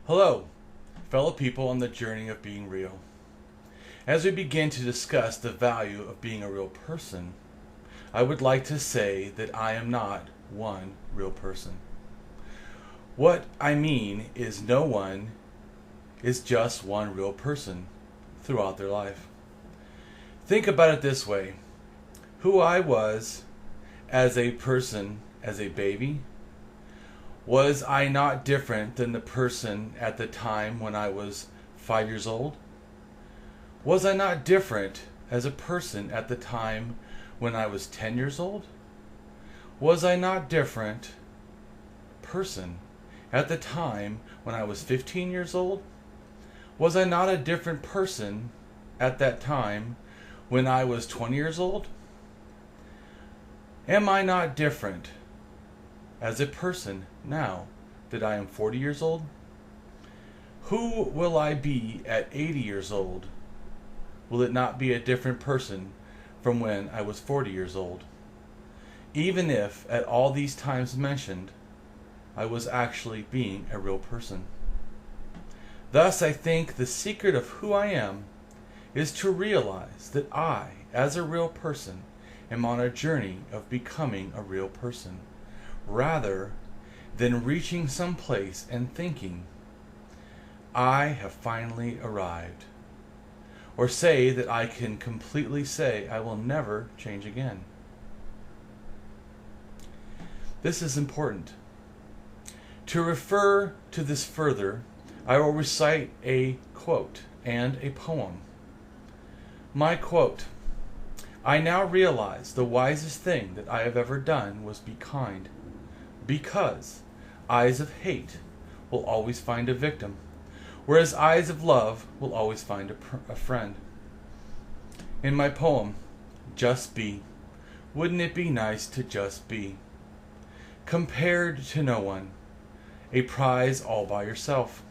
Hello, fellow people on the journey of being real. As we begin to discuss the value of being a real person, I would like to say that I am not one real person. What I mean is no one is just one real person throughout their life. Think about it this way. Who I was as a person, as a baby, was I not different than the person at the time when I was 5 years old? Was I not different as a person at the time when I was 10 years old? Was I not different person at the time when I was 15 years old? Was I not a different person at that time when I was 20 years old? Am I not different as a person now that I am 40 years old? Who will I be at 80 years old? Will it not be a different person from when I was 40 years old? Even if at all these times mentioned, I was actually being a real person. Thus, I think the secret of who I am is to realize that I, as a real person, am on a journey of becoming a real person, rather than reaching some place and thinking, I have finally arrived. Or say that I can completely say I will never change again. This is important. To refer to this further, I will recite a quote and a poem. My quote: I now realize the wisest thing that I have ever done was be kind, because eyes of hate will always find a victim, whereas eyes of love will always find a friend. In my poem, Just Be, wouldn't it be nice to just be? Compared to no one, a prize all by yourself.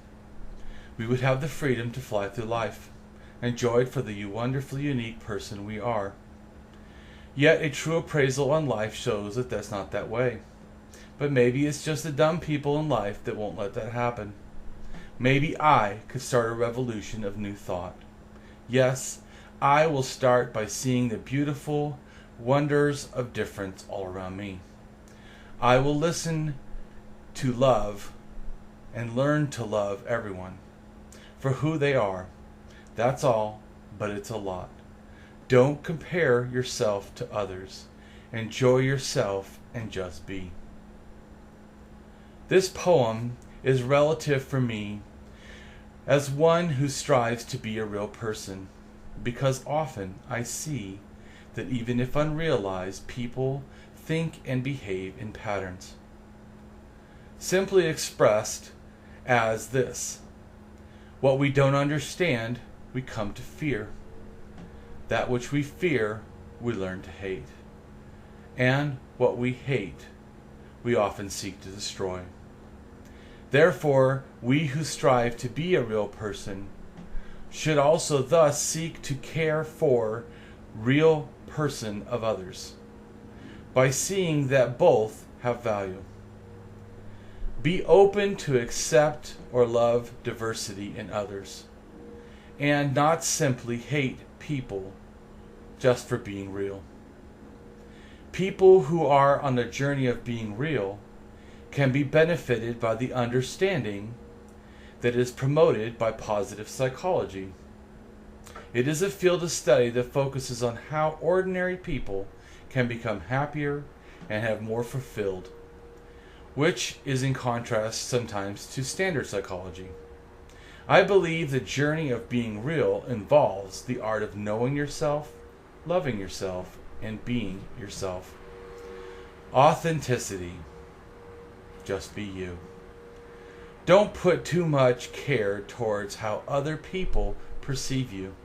We would have the freedom to fly through life, enjoyed for the wonderfully unique person we are. Yet a true appraisal on life shows that that's not that way. But maybe it's just the dumb people in life that won't let that happen. Maybe I could start a revolution of new thought. Yes, I will start by seeing the beautiful wonders of difference all around me. I will listen to love and learn to love everyone for who they are. That's all, but it's a lot. Don't compare yourself to others. Enjoy yourself and just be. This poem is relative for me as one who strives to be a real person, because often I see that even if unrealized, people think and behave in patterns. Simply expressed as this: what we don't understand, we come to fear. That which we fear, we learn to hate. And what we hate, we often seek to destroy. Therefore, we who strive to be a real person should also thus seek to care for real person of others, by seeing that both have value. Be open to accept or love diversity in others, and not simply hate people just for being real. People who are on the journey of being real can be benefited by the understanding that is promoted by positive psychology. It is a field of study that focuses on how ordinary people can become happier and have more fulfilled, which is in contrast sometimes to standard psychology. I believe the journey of being real involves the art of knowing yourself, loving yourself, and being yourself. Authenticity. Just be you. Don't put too much care towards how other people perceive you.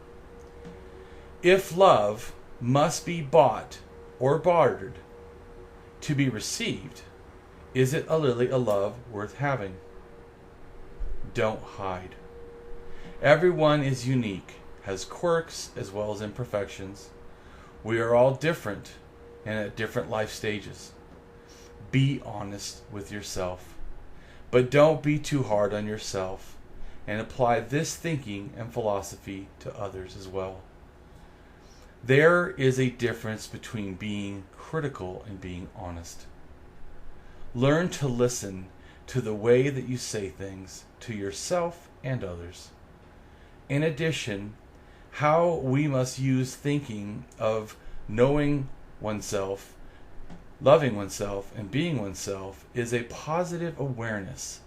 If love must be bought or bartered to be received, is it really a love worth having? Don't hide. Everyone is unique, has quirks as well as imperfections. We are all different and at different life stages. Be honest with yourself, but don't be too hard on yourself. and apply this thinking and philosophy to others as well. There is a difference between being critical and being honest. Learn to listen to the way that you say things to yourself and others. In addition, how we must use thinking of knowing oneself, loving oneself, and being oneself is a positive awareness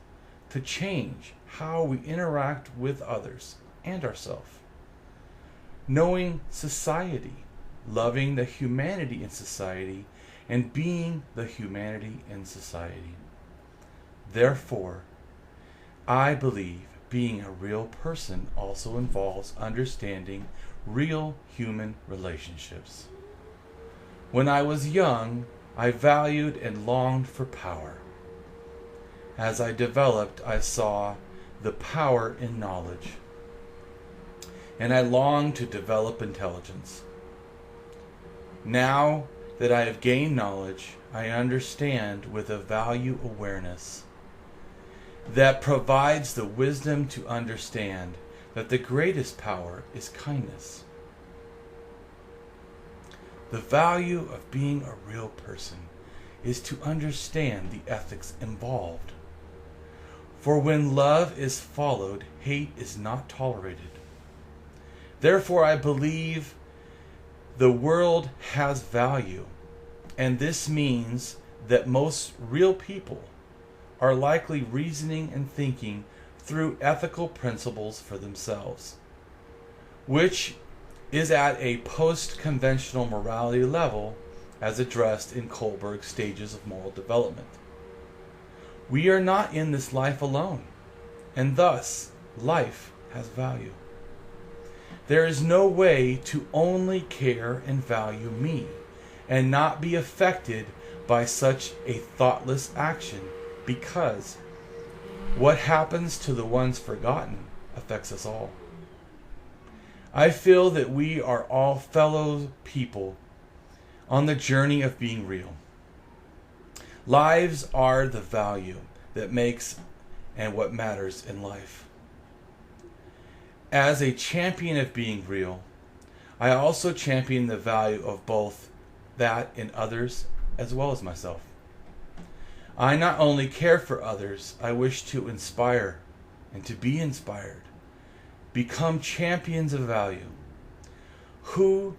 to change how we interact with others and ourselves. Knowing society, loving the humanity in society, and being the humanity in society. Therefore, I believe being a real person also involves understanding real human relationships. When I was young, I valued and longed for power. As I developed, I saw the power in knowledge, and I longed to develop intelligence. Now that I have gained knowledge, I understand with a value awareness that provides the wisdom to understand that the greatest power is kindness. The value of being a real person is to understand the ethics involved. For when love is followed, hate is not tolerated. Therefore, I believe the world has value, and this means that most real people are likely reasoning and thinking through ethical principles for themselves, which is at a post-conventional morality level as addressed in Kohlberg's Stages of Moral Development. We are not in this life alone, and thus life has value. There is no way to only care and value me and not be affected by such a thoughtless action, because what happens to the ones forgotten affects us all. I feel that we are all fellow people on the journey of being real. Lives are the value that makes and what matters in life. As a champion of being real, I also champion the value of both that in others as well as myself. I not only care for others, I wish to inspire and to be inspired, become champions of value, who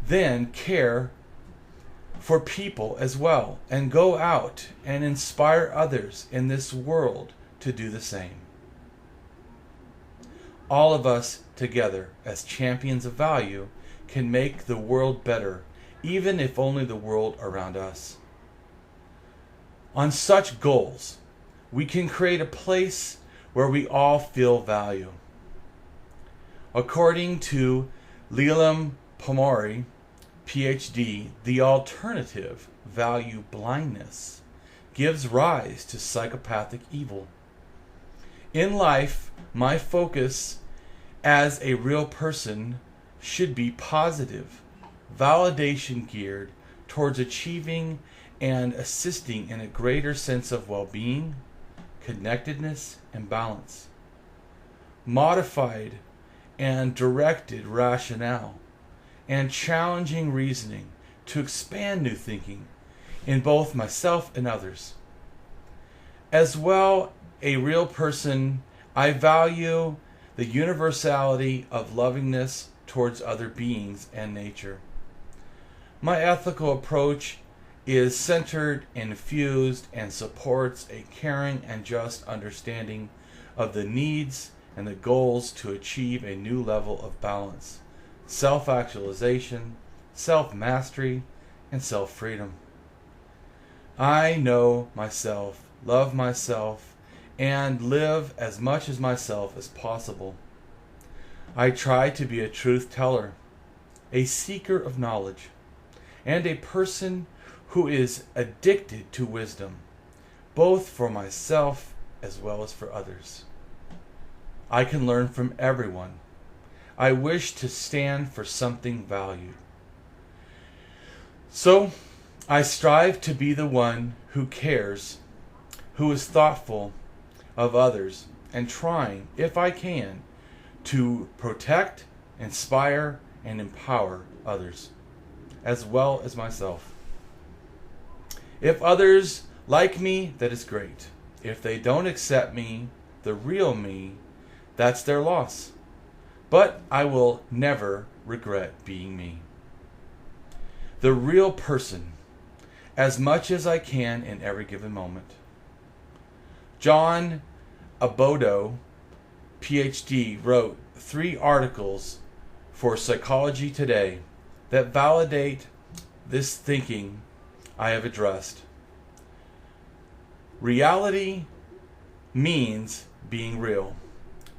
then care for people as well, and go out and inspire others in this world to do the same. All of us together as champions of value can make the world better, even if only the world around us. On such goals, we can create a place where we all feel value. According to Leland Pomori, PhD, the alternative, value blindness, gives rise to psychopathic evil. In life, my focus as a real person should be positive, validation geared towards achieving and assisting in a greater sense of well-being, connectedness, and balance. Modified and directed rationale and challenging reasoning to expand new thinking in both myself and others. As well, a real person, I value the universality of lovingness towards other beings and nature. My ethical approach is centered, infused, and supports a caring and just understanding of the needs and the goals to achieve a new level of balance, self-actualization, self-mastery, and self-freedom. I know myself, love myself, and live as much as myself as possible. I try to be a truth teller, a seeker of knowledge, and a person who is addicted to wisdom, both for myself as well as for others. I can learn from everyone. I wish to stand for something valued. So, I strive to be the one who cares, who is thoughtful of others, and trying, if I can, to protect, inspire, and empower others, as well as myself. If others like me, that is great. If they don't accept me, the real me, that's their loss. But I will never regret being me. The real person, as much as I can in every given moment. John Abodo, PhD, wrote 3 articles for Psychology Today that validate this thinking I have addressed. Reality means being real.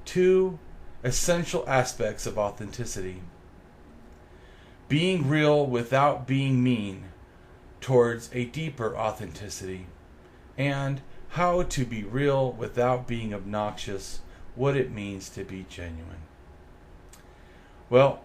2 essential aspects of authenticity. Being real without being mean towards a deeper authenticity. And how to be real without being obnoxious, what it means to be genuine. Well,